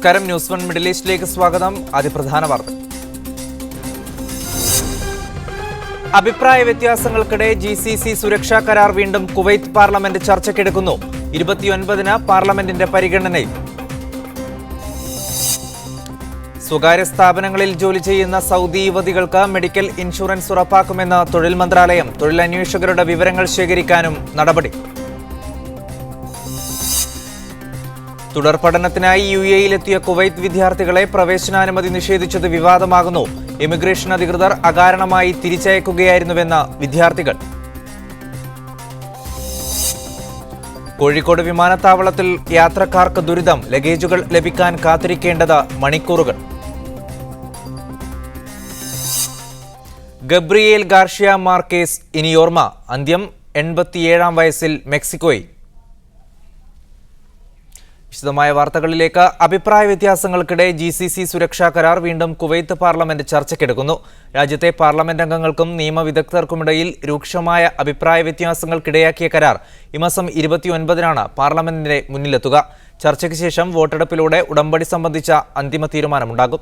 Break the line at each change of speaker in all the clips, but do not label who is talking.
നമസ്കാരം. News 1 middle ഈസ്റ്റിലേക്ക് സ്വാഗതം. അതിപ്രധാന വാർത്ത. അഭിപ്രായ വ്യത്യാസങ്ങൾക്കിടെ GCC സുരക്ഷാ കരാർ വീണ്ടും കുവൈത്ത് പാർലമെന്റ് ചർച്ചയ്ക്കെടുക്കുന്നു. 29-ന് പാർലമെന്റിന്റെ പരിഗണനയിൽ. സ്വകാര്യ സ്ഥാപനങ്ങളിൽ ജോലി ചെയ്യുന്ന സൗദി യുവതികൾക്ക് മെഡിക്കൽ ഇൻഷുറൻസ് ഉറപ്പാക്കുമെന്ന് തൊഴിൽ മന്ത്രാലയം. തൊഴിലന്വേഷകരുടെ വിവരങ്ങൾ ശേഖരിക്കാനും നടപടി. തുടർ പഠനത്തിനായി UAE-യിലെത്തിയ കുവൈത്ത് വിദ്യാർത്ഥികളെ പ്രവേശനാനുമതി നിഷേധിച്ചത് വിവാദമാകുന്നു. ഇമിഗ്രേഷൻ അധികൃതർ അകാരണമായി തിരിച്ചയക്കുകയായിരുന്നുവെന്ന് വിദ്യാർത്ഥികൾ. കോഴിക്കോട് വിമാനത്താവളത്തിൽ യാത്രക്കാർക്ക് ദുരിതം. ലഗേജുകൾ ലഭിക്കാൻ കാത്തിരിക്കേണ്ടത് മണിക്കൂറുകൾ. ഗബ്രിയേൽ ഗാർഷ്യ മാർക്കേസ് ഇനിയോർമ്മ. അന്ത്യം. 87-ാം വയസ്സിൽ മെക്സിക്കോയിൽ. വിശദമായ വാർത്തകളിലേക്ക്. അഭിപ്രായ വ്യത്യാസങ്ങൾക്കിടെ GCC സുരക്ഷാ കരാർ വീണ്ടും കുവൈത്ത് പാർലമെന്റ് ചർച്ചയ്ക്കെടുക്കുന്നു. രാജ്യത്തെ പാർലമെന്റ് അംഗങ്ങൾക്കും നിയമവിദഗ്ധർക്കുമിടയിൽ രൂക്ഷമായ അഭിപ്രായ വ്യത്യാസങ്ങൾക്കിടയാക്കിയ കരാർ ഈ മാസം 29-നാണ് പാർലമെന്റിന്റെ മുന്നിലെത്തുക. ചർച്ചയ്ക്ക് ശേഷം വോട്ടെടുപ്പിലൂടെ ഉടമ്പടി സംബന്ധിച്ച അന്തിമ തീരുമാനമുണ്ടാകും.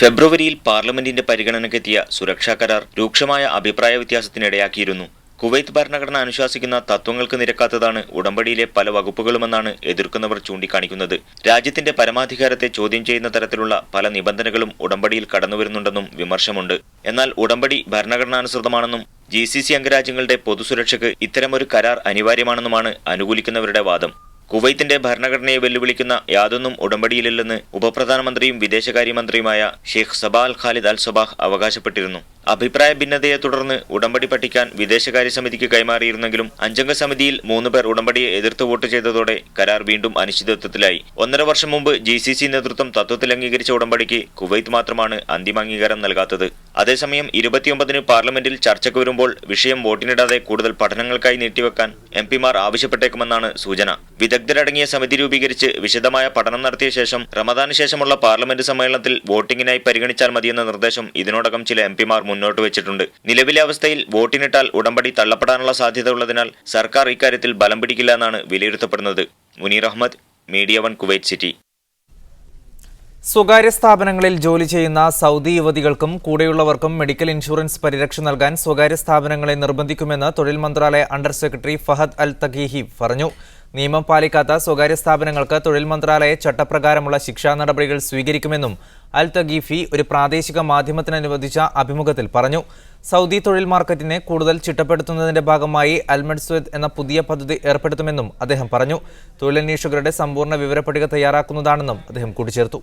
ഫെബ്രുവരിയിൽ പാർലമെന്റിന്റെ പരിഗണനയ്ക്കെത്തിയ സുരക്ഷാ കരാർ രൂക്ഷമായ അഭിപ്രായ വ്യത്യാസത്തിനിടയാക്കിയിരുന്നു. കുവൈത്ത് ഭരണഘടന അനുശാസിക്കുന്ന തത്വങ്ങൾക്ക് നിരക്കാത്തതാണ് ഉടമ്പടിയിലെ പല വകുപ്പുകളുമെന്നാണ് എതിർക്കുന്നവർ ചൂണ്ടിക്കാണിക്കുന്നത്. രാജ്യത്തിന്റെ പരമാധികാരത്തെ ചോദ്യം ചെയ്യുന്ന തരത്തിലുള്ള പല നിബന്ധനകളും ഉടമ്പടിയിൽ കടന്നുവരുന്നുണ്ടെന്നും വിമർശമുണ്ട്. എന്നാൽ ഉടമ്പടി ഭരണഘടനാനുസൃതമാണെന്നും GCC അംഗരാജ്യങ്ങളുടെ പൊതുസുരക്ഷയ്ക്ക് ഇത്തരമൊരു കരാർ അനിവാര്യമാണെന്നുമാണ് അനുകൂലിക്കുന്നവരുടെ വാദം. കുവൈത്തിന്റെ ഭരണഘടനയെ വെല്ലുവിളിക്കുന്ന യാതൊന്നും ഉടമ്പടിയിലില്ലെന്ന് ഉപപ്രധാനമന്ത്രിയും വിദേശകാര്യമന്ത്രിയുമായ ഷെയ്ഖ് സബാ അൽ ഖാലിദ് അൽ സബാഹ് അവകാശപ്പെട്ടിരുന്നു. അഭിപ്രായ ഭിന്നതയെ തുടർന്ന് ഉടമ്പടി പഠിക്കാൻ വിദേശകാര്യ സമിതിക്ക് കൈമാറിയിരുന്നെങ്കിലും അഞ്ചംഗ സമിതിയിൽ 3 പേർ ഉടമ്പടിയെ എതിർത്ത് വോട്ട് ചെയ്തതോടെ കരാർ വീണ്ടും അനിശ്ചിതത്വത്തിലായി. 1.5 വർഷം മുമ്പ് GCC നേതൃത്വം തത്വത്തിൽ അംഗീകരിച്ച ഉടമ്പടിക്ക് കുവൈത്ത് മാത്രമാണ് അന്തിമ അംഗീകാരം നൽകാത്തത്. അതേസമയം 29-ന് പാർലമെന്റിൽ ചർച്ചയ്ക്ക് വരുമ്പോൾ വിഷയം വോട്ടിനിടാതെ കൂടുതൽ പഠനങ്ങൾക്കായി നീട്ടിവെക്കാൻ MP-മാർ ആവശ്യപ്പെട്ടേക്കുമെന്നാണ് സൂചന. വിദഗ്ധരടങ്ങിയ സമിതി രൂപീകരിച്ച് വിശദമായ പഠനം നടത്തിയ ശേഷം റമദാന് ശേഷമുള്ള പാർലമെന്റ് സമ്മേളനത്തിൽ വോട്ടിംഗിനായി പരിഗണിച്ചാൽ മതിയെന്ന നിർദ്ദേശം ഇതിനോടകം ചില MP-മാർ മുന്നോട്ട് വെച്ചിട്ടുണ്ട്. നിലവിലെ അവസ്ഥയിൽ വോട്ടിനിട്ടാൽ ഉടമ്പടി തള്ളപ്പെടാനുള്ള സാധ്യത ഉള്ളതിനാൽ സർക്കാർ ഇക്കാര്യത്തിൽ ബലം പിടിക്കില്ല എന്നാണ് വിലയിരുത്തപ്പെടുന്നത്. Muneer Ahmed, media 1 Kuwait city.
സ്വകാര്യ സ്ഥാപനങ്ങളിൽ ജോലി ചെയ്യുന്ന സൗദി യുവതികൾക്കും കൂടെയുള്ളവർക്കും മെഡിക്കൽ ഇൻഷുറൻസ് പരിരക്ഷ നൽകാൻ സ്വകാര്യ സ്ഥാപനങ്ങളെ നിർബന്ധിക്കുമെന്ന് തൊഴിൽ മന്ത്രാലയ under secretary Fahad Al Takhihi പറഞ്ഞു. നിയമം പാലിക്കാത്ത സ്വകാര്യ സ്ഥാപനങ്ങൾക്ക് തൊഴിൽ മന്ത്രാലയ ചട്ടപ്രകാരമുള്ള ശിക്ഷാ നടപടികൾ സ്വീകരിക്കുമെന്നും അൽ തഖീഫി ഒരു പ്രാദേശിക മാധ്യമത്തിന് അനുവദിച്ച അഭിമുഖത്തിൽ പറഞ്ഞു. സൗദി തൊഴിൽ മാർക്കറ്റിനെ കൂടുതൽ ചിട്ടപ്പെടുത്തുന്നതിന്റെ ഭാഗമായി അൽമഡ്സ്വദ് എന്ന പുതിയ പദ്ധതി ഏർപ്പെടുത്തുമെന്നും അദ്ദേഹം പറഞ്ഞു. തൊഴിലന്വേഷകരുടെ സമ്പൂർണ്ണ വിവരപ്പട്ടിക തയ്യാറാക്കുന്നതാണെന്നും അദ്ദേഹം കൂട്ടിച്ചേർത്തു.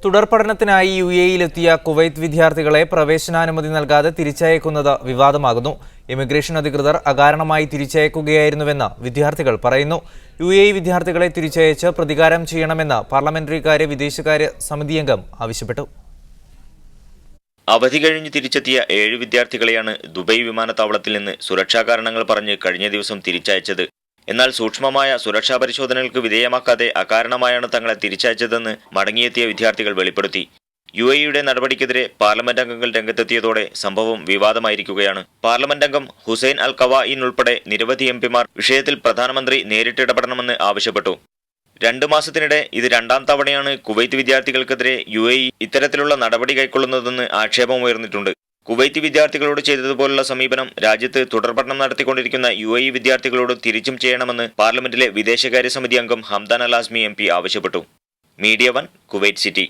തുടർ പഠനത്തിനായി UAE-യിലെത്തിയ കുവൈത്ത് വിദ്യാർത്ഥികളെ പ്രവേശനാനുമതി നൽകാതെ തിരിച്ചയക്കുന്നത് വിവാദമാകുന്നു. ഇമിഗ്രേഷൻ അധികൃതർ അകാരണമായി തിരിച്ചയക്കുകയായിരുന്നുവെന്ന് വിദ്യാർത്ഥികൾ പറയുന്നു. UAE വിദ്യാർത്ഥികളെ തിരിച്ചയച്ച് പ്രതികാരം ചെയ്യണമെന്ന് പാർലമെന്ററികാര്യ വിദേശകാര്യ സമിതിയംഗം ആവശ്യപ്പെട്ടു.
അവധി കഴിഞ്ഞ് തിരിച്ചെത്തിയ 7 വിദ്യാർത്ഥികളെയാണ് ദുബൈ വിമാനത്താവളത്തിൽ നിന്ന് സുരക്ഷാ കാരണങ്ങൾ പറഞ്ഞ് കഴിഞ്ഞ ദിവസം തിരിച്ചയച്ചത്. എന്നാൽ സൂക്ഷ്മമായ സുരക്ഷാ പരിശോധനകൾക്ക് വിധേയമാക്കാതെ അകാരണമായാണ് തങ്ങളെ തിരിച്ചയച്ചതെന്ന് മടങ്ങിയെത്തിയ വിദ്യാർത്ഥികൾ വെളിപ്പെടുത്തി. UAE-യുടെ നടപടിക്കെതിരെ പാർലമെന്റ് അംഗങ്ങൾ രംഗത്തെത്തിയതോടെ സംഭവം വിവാദമായിരിക്കുകയാണ്. പാർലമെന്റ് അംഗം ഹുസൈൻ അൽ ഖവായിൻ ഉൾപ്പെടെ നിരവധി MP-മാർ വിഷയത്തിൽ പ്രധാനമന്ത്രി നേരിട്ടിടപെടണമെന്ന് ആവശ്യപ്പെട്ടു. 2 മാസത്തിനിടെ ഇത് 2ാം തവണയാണ് കുവൈത്ത് വിദ്യാർത്ഥികൾക്കെതിരെ UAE ഇത്തരത്തിലുള്ള നടപടി കൈക്കൊള്ളുന്നതെന്ന് ആക്ഷേപമുയർന്നിട്ടുണ്ട്. കുവൈത്ത് വിദ്യാർത്ഥികളോട് ചെയ്തതുപോലുള്ള സമീപനം രാജ്യത്ത് തുടർപഠനം നടത്തിക്കൊണ്ടിരിക്കുന്ന UAE വിദ്യാർത്ഥികളോട് തിരിച്ചും ചെയ്യണമെന്ന് പാർലമെന്റിലെ വിദേശകാര്യ സമിതി അംഗം ഹംദാൻ അൽ ആസ്മി MP ആവശ്യപ്പെട്ടു. Media 1 Kuwait city.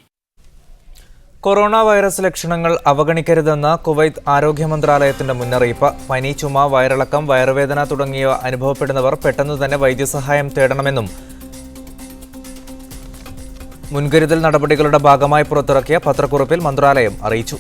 Corona virus ലക്ഷണങ്ങൾ അവഗണിക്കരുതെന്ന് കുവൈത്ത് ആരോഗ്യ മന്ത്രാലയത്തിന്റെ മുന്നറിയിപ്പ്. പനി, ചുമ, വയറിളക്കം, വയറുവേദന തുടങ്ങിയവ അനുഭവപ്പെടുന്നവർ പെട്ടെന്ന് തന്നെ വൈദ്യസഹായം തേടണമെന്നും മുൻകരുതൽ നടപടികളുടെ ഭാഗമായി പുറത്തിറക്കിയ പത്രക്കുറിപ്പിൽ മന്ത്രാലയം അറിയിച്ചു.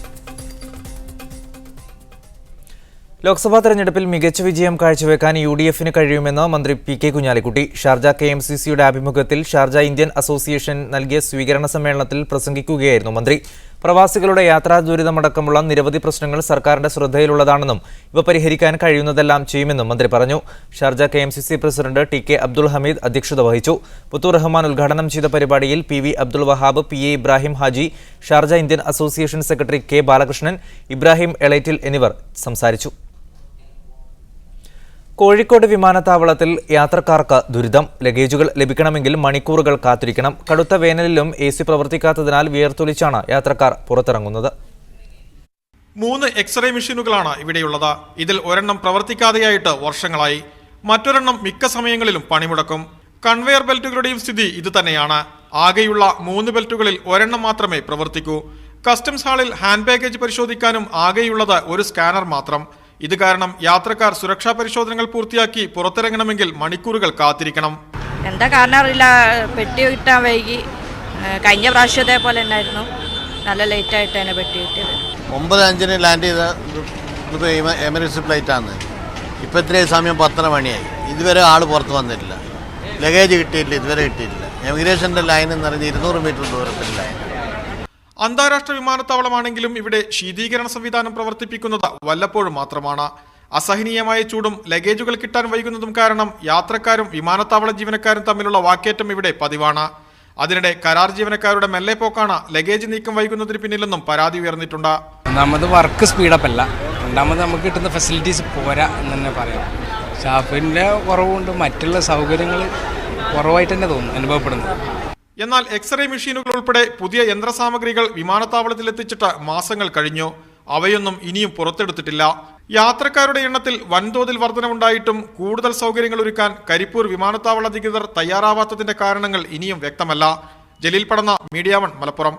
ലോക്സഭാ തെരഞ്ഞെടുപ്പിൽ മികച്ച വിജയം കാഴ്ചവെക്കാൻ UDF-ന് കഴിയുമെന്ന് മന്ത്രി PK കുഞ്ഞാലിക്കുട്ടി. ഷാർജ KMCC-യുടെ ആഭിമുഖ്യത്തിൽ ഷാർജ ഇന്ത്യൻ അസോസിയേഷൻ നൽകിയ സ്വീകരണ സമ്മേളനത്തിൽ പ്രസംഗിക്കുകയായിരുന്നു മന്ത്രി. പ്രവാസികളുടെ യാത്രാ ദുരിതമടക്കമുള്ള നിരവധി പ്രശ്നങ്ങൾ സർക്കാരിന്റെ ശ്രദ്ധയിലുള്ളതാണെന്നും ഇവ പരിഹരിക്കാൻ കഴിയുന്നതെല്ലാം ചെയ്യുമെന്നും മന്ത്രി പറഞ്ഞു. Sharjah KMCC president TK Abdul Hameed അധ്യക്ഷത വഹിച്ചു. പുത്തൂർ റഹ്മാൻ ഉദ്ഘാടനം ചെയ്ത പരിപാടിയിൽ PV Abdul Wahab, PA Ibrahim Haji, Sharjah Indian association secretary K Balakrishnan, Ibrahim Elettil എന്നിവർ സംസാരിച്ചു. കോഴിക്കോട് വിമാനത്താവളത്തിൽ യാത്രക്കാർക്ക് ദുരിതം. ലഗേജുകൾ ലഭിക്കണമെങ്കിൽ മണിക്കൂറുകൾ കാത്തിരിക്കണം. കടുത്ത വേനലിലും AC പ്രവർത്തിക്കാത്തതിനാൽ വിയർത്തൊലിച്ചാണ് യാത്രക്കാർ പുറത്തിറങ്ങുന്നത്.
3 എക്സ്റേ മെഷീനുകളാണ് ഇവിടെയുള്ളത്. ഇതിൽ ഒരെണ്ണം പ്രവർത്തിക്കാതെയായിട്ട് വർഷങ്ങളായി. മറ്റൊരെണ്ണം മിക്ക സമയങ്ങളിലും പണിമുടക്കും. കൺവെയർ ബെൽറ്റുകളുടെയും സ്ഥിതി ഇതുതന്നെയാണ്. ആകെയുള്ള 3 ബെൽറ്റുകളിൽ ഒരെണ്ണം മാത്രമേ പ്രവർത്തിക്കൂ. കസ്റ്റംസ് ഹാളിൽ ഹാൻഡ് ബാഗേജ് പരിശോധിക്കാനും ആകെയുള്ളത് ഒരു സ്കാനർ മാത്രം. ഇത് കാരണം യാത്രക്കാർ സുരക്ഷാ പരിശോധനകൾ പൂർത്തിയാക്കി പുറത്തിറങ്ങണമെങ്കിൽ മണിക്കൂറുകൾ കാത്തിരിക്കണം.
എന്താ കാരണം അറിയില്ല, പെട്ടി കിട്ടാൻ വൈകി. കഴിഞ്ഞ പ്രാവശ്യത്തെ പോലെ ഉണ്ടായിരുന്നു, നല്ല ലേറ്റ് ആയിട്ടാണ് പെട്ടി കിട്ടിയത്.
9:05 ലാൻഡ് ചെയ്ത ദുബൈ എമിറേറ്റ്സ് ഫ്ലൈറ്റാണ്. ഇപ്പോൾ ഇത്രയും സമയം 10:30 മണിയായി. ഇതുവരെ ആൾ പുറത്ത് വന്നിട്ടില്ല. ലഗേജ് കിട്ടിയില്ല, ഇതുവരെ കിട്ടിയില്ല. എമിഗ്രേഷൻ്റെ ലൈൻ എന്ന് പറയുന്നത് 200 മീറ്റർ ദൂരത്തിൽ ലൈൻ.
അന്താരാഷ്ട്ര വിമാനത്താവളമാണെങ്കിലും ഇവിടെ ശീതീകരണ സംവിധാനം പ്രവർത്തിപ്പിക്കുന്നത് വല്ലപ്പോഴും മാത്രമാണ്. അസഹനീയമായ ചൂടും ലഗേജുകൾ കിട്ടാൻ വൈകുന്നതും കാരണം യാത്രക്കാരും വിമാനത്താവള ജീവനക്കാരും തമ്മിലുള്ള വാക്കേറ്റം ഇവിടെ പതിവാണ്. അതിനിടെ കരാർ ജീവനക്കാരുടെ മെല്ലെ പോക്കാണ് ലഗേജ് നീക്കം വൈകുന്നതിന് പിന്നിലെന്നും പരാതി ഉയർന്നിട്ടുണ്ട്.
ഒന്നാമത് വർക്ക് സ്പീഡപ്പ് അല്ല, രണ്ടാമത് നമുക്ക് കിട്ടുന്ന ഫെസിലിറ്റീസ് പോരാ എന്ന് തന്നെ പറയാം. സ്റ്റാഫിൻ്റെ കുറവുണ്ട്, മറ്റുള്ള സൗകര്യങ്ങൾ കുറവായിട്ട് തന്നെ തോന്നുന്നു അനുഭവപ്പെടുന്നത്.
എന്നാൽ എക്സ്റേ മെഷീനുകൾ ഉൾപ്പെടെ പുതിയ യന്ത്രസാമഗ്രികൾ വിമാനത്താവളത്തിൽ എത്തിച്ചിട്ട് മാസങ്ങൾ കഴിഞ്ഞു. അവയൊന്നും ഇനിയും പുറത്തെടുത്തിട്ടില്ല. യാത്രക്കാരുടെ എണ്ണത്തിൽ വൻതോതിൽ വർധനവുണ്ടായിട്ടും കൂടുതൽ സൗകര്യങ്ങൾ ഒരുക്കാൻ കരിപ്പൂർ വിമാനത്താവള അധികൃതർ തയ്യാറാവാത്തതിന്റെ കാരണങ്ങൾ ഇനിയും വ്യക്തമല്ല. ജലീൽ പടന്ന, മീഡിയ 1, മലപ്പുറം.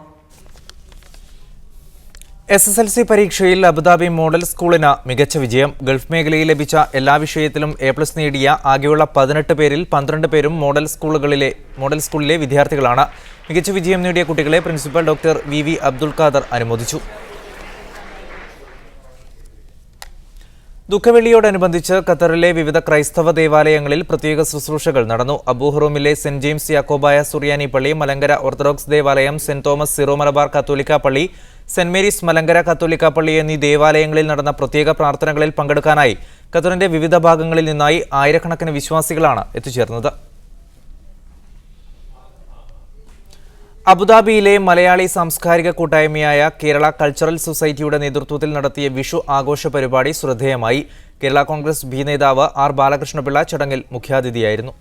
SSLC പരീക്ഷയിൽ അബുദാബി മോഡൽ സ്കൂളിന് മികച്ച വിജയം. ഗൾഫ് മേഖലയിൽ ലഭിച്ച എല്ലാ വിഷയത്തിലും A+ നേടിയ ആകെയുള്ള 18 പേരിൽ 12 പേരും മോഡൽ സ്കൂളിലെ വിദ്യാർത്ഥികളാണ്. മികച്ച വിജയം നേടിയ കുട്ടികളെ principal doctor VV Abdul Khader അനുമോദിച്ചു. ദുഃഖവെള്ളിയോടനുബന്ധിച്ച് ഖത്തറിലെ വിവിധ ക്രൈസ്തവ ദേവാലയങ്ങളിൽ പ്രത്യേക ശുശ്രൂഷകൾ നടന്നു. അബൂഹറൂമിലെ സെന്റ് ജെയിംസ് യാക്കോബായ സുറിയാനി പള്ളി, മലങ്കര ഓർത്തഡോക്സ് ദേവാലയം, സെന്റ് തോമസ് സിറോ മലബാർ കത്തോലിക്ക പള്ളി, സെന്റ് മേരീസ് മലങ്കര കത്തോലിക്ക പള്ളി എന്നീ ദേവാലയങ്ങളിൽ നടന്ന പ്രത്യേക പ്രാർത്ഥനകളിൽ പങ്കെടുക്കാനായി ഖത്തറിന്റെ വിവിധ ഭാഗങ്ങളിൽ നിന്നായി ആയിരക്കണക്കിന് വിശ്വാസികളാണ് എത്തിച്ചേർന്നത്. അബുദാബിയിലെ മലയാളി സാംസ്കാരിക കൂട്ടായ്മയായ കേരള കൾച്ചറൽ സൊസൈറ്റിയുടെ നേതൃത്വത്തിൽ നടത്തിയ വിഷു ആഘോഷ പരിപാടി ശ്രദ്ധേയമായി. കേരള കോൺഗ്രസ് B നേതാവ് R ബാലകൃഷ്ണപിള്ള ചടങ്ങിൽ മുഖ്യാതിഥിയായിരുന്നു.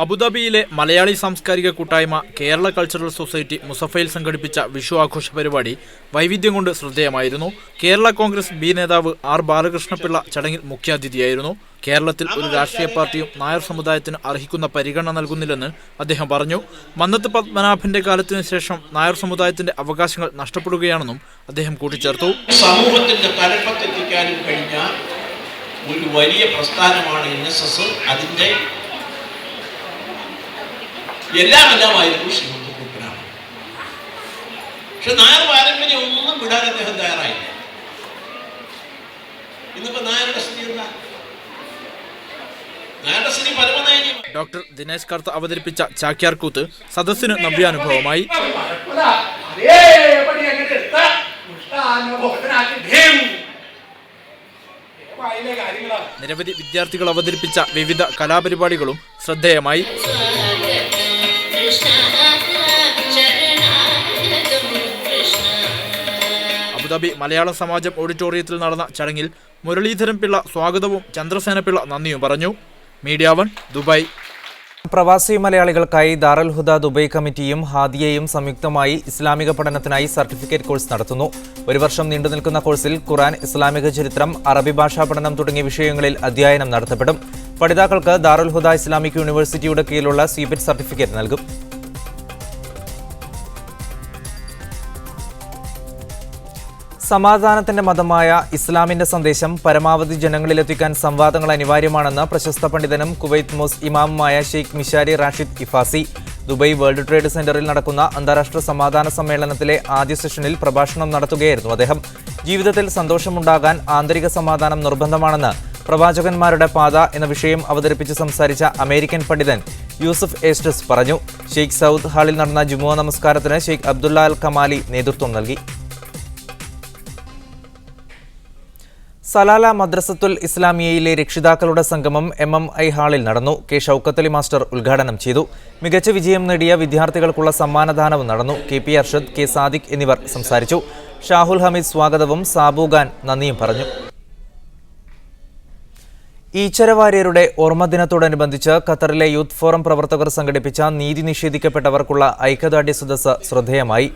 അബുദാബിയിലെ മലയാളി സാംസ്കാരിക കൂട്ടായ്മ കേരള കൾച്ചറൽ സൊസൈറ്റി മുസഫയിൽ സംഘടിപ്പിച്ച വിഷു ആഘോഷ പരിപാടി വൈവിധ്യം കൊണ്ട് ശ്രദ്ധേയമായിരുന്നു. കേരള കോൺഗ്രസ് B നേതാവ് R ബാലകൃഷ്ണപിള്ള ചടങ്ങിൽ മുഖ്യാതിഥിയായിരുന്നു. കേരളത്തിൽ ഒരു രാഷ്ട്രീയ പാർട്ടിയും നായർ സമുദായത്തിന് അർഹിക്കുന്ന പരിഗണന നൽകുന്നില്ലെന്ന് അദ്ദേഹം പറഞ്ഞു. മന്നത്ത് പത്മനാഭന്റെ കാലത്തിനു ശേഷം നായർ സമുദായത്തിന്റെ അവകാശങ്ങൾ നഷ്ടപ്പെടുകയാണെന്നും അദ്ദേഹം കൂട്ടിച്ചേർത്തു.
സമൂഹത്തിന്റെ തലപ്പത്തെത്തിക്കാനും കഴിഞ്ഞ ഒരു വലിയ പ്രസ്ഥാനമാണ് NSS. അതിന്റെ എല്ലാമായിരുന്നു ശ്രീമന്ത് കുട്ടനാട്. പക്ഷെ നായർ പാരമ്പര്യം ഒന്നും വിടാൻ അദ്ദേഹം തയ്യാറായില്ല. ഇന്നിപ്പോ നായരുടെ സ്ഥിതി എന്താ? നായരുടെ സ്ഥിതി പരമദയനീയം.
ഡോക്ടർ ദിനേശ് കർത്ത അവതരിപ്പിച്ച ചാക്യാർകൂത്ത് സദസ്സിന് നവ്യാനുഭവമായി. നിരവധി വിദ്യാർത്ഥികൾ അവതരിപ്പിച്ച വിവിധ കലാപരിപാടികളും ശ്രദ്ധേയമായി. അബുദാബി മലയാള സമാജം ഓഡിറ്റോറിയത്തിൽ നടന്ന ചടങ്ങിൽ മുരളീധരൻ പിള്ള സ്വാഗതവും ചന്ദ്രസേന പിള്ള നന്ദിയും പറഞ്ഞു. Media 1, Dubai.
പ്രവാസി മലയാളികൾക്കായി ദാറുൽ ഹുദ ദുബൈ കമ്മിറ്റിയും ഹാദിയയും സംയുക്തമായി ഇസ്ലാമിക പഠനത്തിനായി സർട്ടിഫിക്കറ്റ് കോഴ്സ് നടത്തുന്നു. 1 വർഷം നീണ്ടുനിൽക്കുന്ന കോഴ്സിൽ ഖുർആൻ, ഇസ്ലാമിക ചരിത്രം, അറബി ഭാഷാ പഠനം തുടങ്ങിയ വിഷയങ്ങളിൽ അധ്യയനം നടത്തപ്പെടും. പഠിതാക്കൾക്ക് ദാറുൽ ഹുദ ഇസ്ലാമിക് യൂണിവേഴ്സിറ്റിയുടെ കീഴിലുള്ള CBET സർട്ടിഫിക്കറ്റ് നൽകും. സമാധാനത്തിന്റെ മതമായ ഇസ്ലാമിന്റെ സന്ദേശം പരമാവധി ജനങ്ങളിലെത്തിക്കാൻ സംവാദങ്ങൾ അനിവാര്യമാണെന്ന് പ്രശസ്ത പണ്ഡിതനും കുവൈത്ത് മോസ് ഇമാമുമായ Sheikh Mishari Rashid Alafasy. Dubai world trade സെന്ററിൽ നടക്കുന്ന അന്താരാഷ്ട്ര സമാധാന സമ്മേളനത്തിലെ ആദ്യ സെഷനിൽ പ്രഭാഷണം നടത്തുകയായിരുന്നു അദ്ദേഹം. ജീവിതത്തിൽ സന്തോഷമുണ്ടാകാൻ ആന്തരിക സമാധാനം നിർബന്ധമാണെന്ന് പ്രവാചകന്മാരുടെ പാത എന്ന വിഷയം അവതരിപ്പിച്ച് സംസാരിച്ച അമേരിക്കൻ പണ്ഡിതൻ യൂസഫ് എസ്റ്റസ് പറഞ്ഞു. ഷെയ്ഖ് സൗദ് ഹാളിൽ നടന്ന ജുമുഅ നമസ്കാരത്തിന് ഷെയ്ഖ് അബ്ദുള്ള അൽ കമാലി നേതൃത്വം നൽകി. സലാല മദ്രസത്തുൽ ഇസ്ലാമിയയിലെ രക്ഷിതാക്കളുടെ സംഗമം MMI ഹാളിൽ നടന്നു. K ഷൗക്കത്തലി മാസ്റ്റർ ഉദ്ഘാടനം ചെയ്തു. മികച്ച വിജയം നേടിയ വിദ്യാർത്ഥികൾക്കുള്ള സമ്മാനദാനവും നടന്നു. KP അർഷദ്, K സാദിഖ് എന്നിവർ സംസാരിച്ചു. ഷാഹുൽ ഹമീദ് സ്വാഗതവും സാബു ഖാൻ നന്ദിയും പറഞ്ഞു. ഈച്ചരവാര്യരുടെ ഓർമ്മദിനത്തോടനുബന്ധിച്ച് ഖത്തറിലെ യൂത്ത് ഫോറം പ്രവർത്തകർ സംഘടിപ്പിച്ച നീതി നിഷേധിക്കപ്പെട്ടവർക്കുള്ള ഐക്യദാർഢ്യ സദസ്സ് ശ്രദ്ധേയമായി.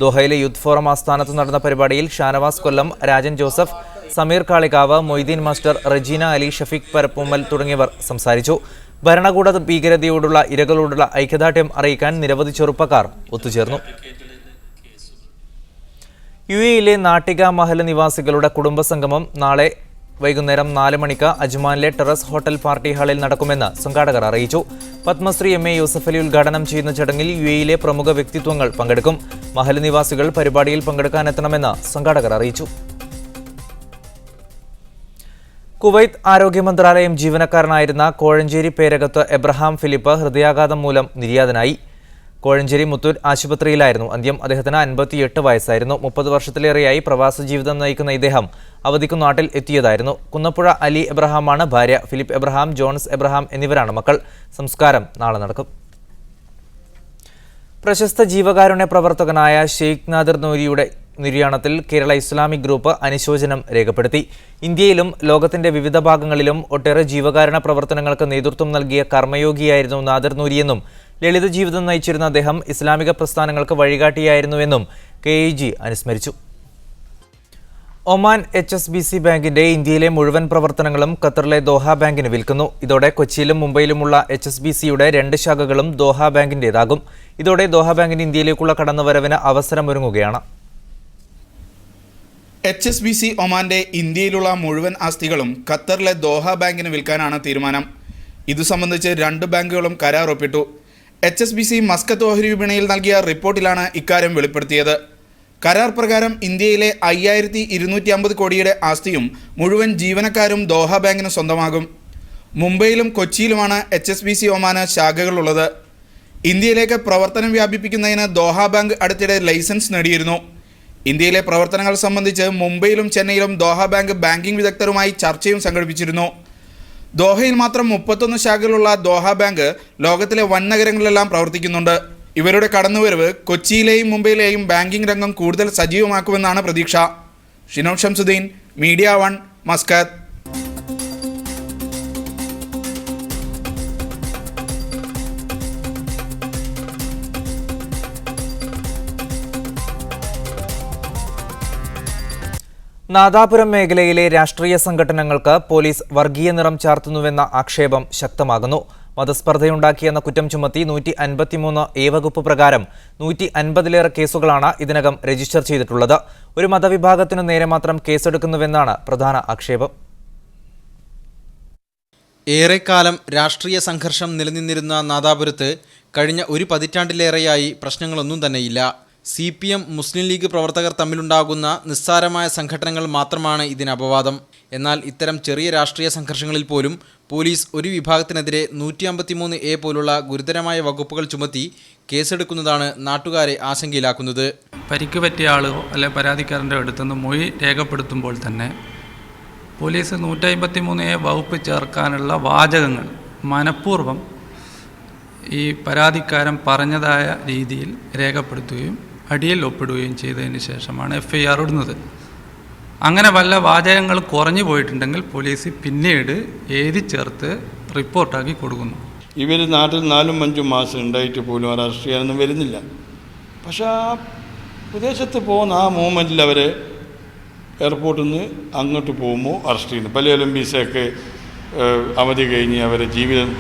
ദോഹയിലെ യൂത്ത് ഫോറം ആസ്ഥാനത്ത് നടന്ന പരിപാടിയിൽ ഷാനവാസ് കൊല്ലം, രാജൻ ജോസഫ്, സമീർ കാളികാവ്, മൊയ്തീൻ മാസ്റ്റർ, റജീന അലി, ഷഫീഖ് പരപ്പുമ്മൽ തുടങ്ങിയവർ സംസാരിച്ചു. ഭരണകൂട ഭീകരതയോടുള്ള ഇരകളോടുള്ള ഐക്യദാർഢ്യം അറിയിക്കാൻ നിരവധി ചെറുപ്പക്കാർ ഒത്തുചേർന്നു. യുഎഇയിലെ നാട്ടിക മഹൽ നിവാസികളുടെ കുടുംബസംഗമം നാളെ വൈകുന്നേരം 4 മണിക്ക് അജ്മാനിലെ ടെറസ് ഹോട്ടൽ പാർട്ടി ഹാളിൽ നടക്കുമെന്ന് സംഘാടകർ അറിയിച്ചു. പത്മശ്രീ MA യൂസഫലി ഉദ്ഘാടനം ചെയ്യുന്ന ചടങ്ങിൽ യുഎഇയിലെ പ്രമുഖ വ്യക്തിത്വങ്ങൾ പങ്കെടുക്കും. മഹൽ നിവാസികൾ പരിപാടിയിൽ പങ്കെടുക്കാനെത്തണമെന്ന് സംഘാടകർ അറിയിച്ചു. കുവൈത്ത് ആരോഗ്യ മന്ത്രാലയം ജീവനക്കാരനായിരുന്ന കോഴഞ്ചേരി പേരകത്ത് എബ്രഹാം ഫിലിപ്പ് ഹൃദയാഘാതം മൂലം നിര്യാതനായി. കോഴഞ്ചേരി മുത്തൂറ്റ് ആശുപത്രിയിലായിരുന്നു അന്ത്യം. അദ്ദേഹത്തിന് 58 വയസ്സായിരുന്നു. 30 വർഷത്തിലേറെയായി പ്രവാസ ജീവിതം നയിക്കുന്ന ഇദ്ദേഹം അവധിക്കു നാട്ടിൽ എത്തിയതായിരുന്നു. കുന്നപ്പുഴ അലി എബ്രഹാമാണ് ഭാര്യ. ഫിലിപ്പ് എബ്രഹാം, ജോൺസ് എബ്രഹാം എന്നിവരാണ് മക്കൾ. സംസ്കാരം നാളെ നടക്കും. പ്രശസ്ത ജീവകാരുണ്യ പ്രവർത്തകനായ ഷെയ്ഖ് നാദിർ നൂരിയുടെ നിര്യാണത്തിൽ കേരള ഇസ്ലാമിക് ഗ്രൂപ്പ് അനുശോചനം രേഖപ്പെടുത്തി. ഇന്ത്യയിലും ലോകത്തിന്റെ വിവിധ ഭാഗങ്ങളിലും ഒട്ടേറെ ജീവകാരുണ്യ പ്രവർത്തനങ്ങൾക്ക് നേതൃത്വം നൽകിയ കർമ്മയോഗിയായിരുന്നു നാദിർ നൂരിയെന്നും ലളിത ജീവിതം നയിച്ചിരുന്ന അദ്ദേഹം ഇസ്ലാമിക പ്രസ്ഥാനങ്ങൾക്ക് വഴികാട്ടിയായിരുന്നുവെന്നും KIG അനുസ്മരിച്ചു. ഒമാൻ HSBC ബാങ്കിന്റെ ഇന്ത്യയിലെ മുഴുവൻ പ്രവർത്തനങ്ങളും ഖത്തറിലെ ദോഹ ബാങ്കിന് വിൽക്കുന്നു. ഇതോടെ കൊച്ചിയിലും മുംബൈയിലുമുള്ള HSBCയുടെ 2 ശാഖകളും ദോഹ ബാങ്കിന്റേതാകും. ഇതോടെ ദോഹ ബാങ്കിന് ഇന്ത്യയിലേക്കുള്ള കടന്നുവരവിന് അവസരമൊരുങ്ങുകയാണ്.
HSBC ഒമാന്റെ ഇന്ത്യയിലുള്ള മുഴുവൻ ആസ്തികളും ഖത്തറിലെ ദോഹ ബാങ്കിന് വിൽക്കാനാണ് തീരുമാനം. ഇതു സംബന്ധിച്ച് 2 ബാങ്കുകളും കരാർ ഒപ്പിട്ടു. HSBC മസ്കത്ത് ഓഹരി വിപണിയിൽ നൽകിയ റിപ്പോർട്ടിലാണ് ഇക്കാര്യം വെളിപ്പെടുത്തിയത്. കരാർ പ്രകാരം ഇന്ത്യയിലെ 5250 കോടിയുടെ ആസ്തിയും മുഴുവൻ ജീവനക്കാരും ദോഹ ബാങ്കിന് സ്വന്തമാകും. മുംബൈയിലും കൊച്ചിയിലുമാണ് HSBC ഒമാന് ശാഖകളുള്ളത്. ഇന്ത്യയിലേക്ക് പ്രവർത്തനം വ്യാപിപ്പിക്കുന്നതിന് ദോഹ ബാങ്ക് അടുത്തിടെ ലൈസൻസ് നേടിയിരുന്നു. ഇന്ത്യയിലെ പ്രവർത്തനങ്ങൾ സംബന്ധിച്ച് മുംബൈയിലും ചെന്നൈയിലും ദോഹ ബാങ്ക് ബാങ്കിംഗ് വിദഗ്ധരുമായി ചർച്ചയും സംഘടിപ്പിച്ചിരുന്നു. ദോഹയിൽ മാത്രം 31 ശാഖകളുള്ള ദോഹ ബാങ്ക് ലോകത്തിലെ വൻ നഗരങ്ങളിലെല്ലാം പ്രവർത്തിക്കുന്നുണ്ട്. ഇവരുടെ കടന്നുവരവ് കൊച്ചിയിലെയും മുംബൈയിലെയും ബാങ്കിംഗ് രംഗം കൂടുതൽ സജീവമാക്കുമെന്നാണ് പ്രതീക്ഷ. Shinob Shamsuddin, media 1, Muscat.
നാദാപുരം മേഖലയിലെ രാഷ്ട്രീയ സംഘടനകൾക്ക് പോലീസ് വർഗീയ നിറം ചാർത്തുന്നുവെന്ന ആക്ഷേപം ശക്തമാകുന്നു. മതസ്പർദ്ധയുണ്ടാക്കിയെന്ന കുറ്റം ചുമത്തി 153A വകുപ്പ് പ്രകാരം 150-ലേറെ കേസുകളാണ് ഇതിനകം രജിസ്റ്റർ ചെയ്തിട്ടുള്ളത്. ഒരു മതവിഭാഗത്തിനു നേരെ മാത്രം കേസെടുക്കുന്നുവെന്നാണ് പ്രധാന ആക്ഷേപം.
ഏറെക്കാലം രാഷ്ട്രീയ സംഘർഷം നിലനിന്നിരുന്ന നാദാപുരത്ത് കഴിഞ്ഞ ഒരു പതിറ്റാണ്ടിലേറെയായി പ്രശ്നങ്ങളൊന്നും തന്നെയില്ല. CPM, മുസ്ലിം ലീഗ് പ്രവർത്തകർ തമ്മിലുണ്ടാകുന്ന നിസ്സാരമായ സംഘടനകൾ മാത്രമാണ് ഇതിന് അപവാദം. എന്നാൽ ഇത്തരം ചെറിയ രാഷ്ട്രീയ സംഘർഷങ്ങളിൽ പോലും പോലീസ് ഒരു വിഭാഗത്തിനെതിരെ 153A പോലുള്ള ഗുരുതരമായ വകുപ്പുകൾ ചുമത്തി കേസെടുക്കുന്നതാണ് നാട്ടുകാരെ ആശങ്കയിലാക്കുന്നത്.
പരിക്ക് പറ്റിയ ആളോ അല്ലെ പരാതിക്കാരൻ്റെ അടുത്തുനിന്ന് മൊഴി രേഖപ്പെടുത്തുമ്പോൾ തന്നെ പോലീസ് 153A വകുപ്പ് ചേർക്കാനുള്ള വാചകങ്ങൾ മനഃപൂർവ്വം ഈ പരാതിക്കാരൻ പറഞ്ഞതായ രീതിയിൽ രേഖപ്പെടുത്തുകയും അടിയിൽ ഒപ്പിടുകയും ചെയ്തതിന് ശേഷമാണ് FIR ഇടുന്നത്. അങ്ങനെ വല്ല വാചകങ്ങൾ കുറഞ്ഞു പോയിട്ടുണ്ടെങ്കിൽ പോലീസ് പിന്നീട് എഴുതി ചേർത്ത് റിപ്പോർട്ടാക്കി കൊടുക്കുന്നു.
ഇവർ നാട്ടിൽ 4-5 മാസം ഉണ്ടായിട്ട് പോലും അറസ്റ്റ് ചെയ്യാനൊന്നും വരുന്നില്ല. പക്ഷേ ആ വിദേശത്ത് പോകുന്ന ആ മൂമെൻറ്റിൽ അവർ എയർപോർട്ടിൽ നിന്ന് അങ്ങോട്ട് പോകുമ്പോൾ അറസ്റ്റ് ചെയ്യുന്നു. പലരും വിസയൊക്കെ അവധി കഴിഞ്ഞ് അവരെ ജീവിതം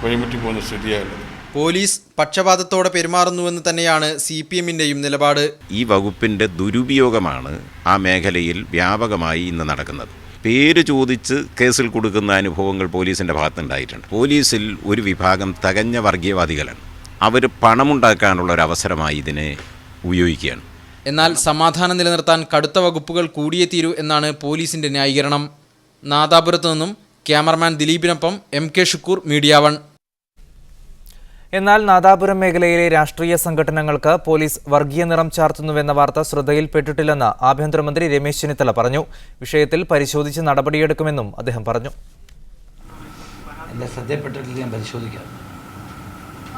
വഴിമുട്ടി പോകുന്ന സ്ഥിതിയാണ്.
പോലീസ് പക്ഷപാതത്തോടെ പെരുമാറുന്നുവെന്ന് തന്നെയാണ് CPMൻ്റെയും നിലപാട്.
ഈ വകുപ്പിൻ്റെ ദുരുപയോഗമാണ് ആ മേഖലയിൽ വ്യാപകമായി ഇന്ന് നടക്കുന്നത്. പേര് ചോദിച്ച് കേസിൽ കൊടുക്കുന്ന അനുഭവങ്ങൾ പോലീസിൻ്റെ ഭാഗത്തുണ്ടായിട്ടുണ്ട്. പോലീസിൽ ഒരു വിഭാഗം തികഞ്ഞ വർഗീയവാദികളാണ്. അവർ പണമുണ്ടാക്കാനുള്ള ഒരു അവസരമായി ഇതിനെ ഉപയോഗിക്കുകയാണ്.
എന്നാൽ സമാധാനം നിലനിർത്താൻ കടുത്ത വകുപ്പുകൾ കൂടിയേ തീരൂ എന്നാണ് പോലീസിൻ്റെ ന്യായീകരണം. നാദാപുരത്തു നിന്നും ക്യാമറമാൻ ദിലീപിനൊപ്പം MK ഷുക്കൂർ, മീഡിയ 1.
എന്നാൽ നാദാപുരം മേഖലയിലെ രാഷ്ട്രീയ സംഘടനകൾക്ക് പോലീസ് വർഗീയ നിറം ചാർത്തുന്നുവെന്ന വാർത്ത ശ്രദ്ധയിൽപ്പെട്ടിട്ടില്ലെന്ന് ആഭ്യന്തരമന്ത്രി രമേശ് ചെന്നിത്തല പറഞ്ഞു. വിഷയത്തിൽ പരിശോധിച്ച് നടപടിയെടുക്കുമെന്നും അദ്ദേഹം പറഞ്ഞു.
എൻ്റെ ശ്രദ്ധയിൽപ്പെട്ടിട്ടില്ല, ഞാൻ പരിശോധിക്കാം.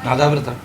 നാദാപുരത്താണ്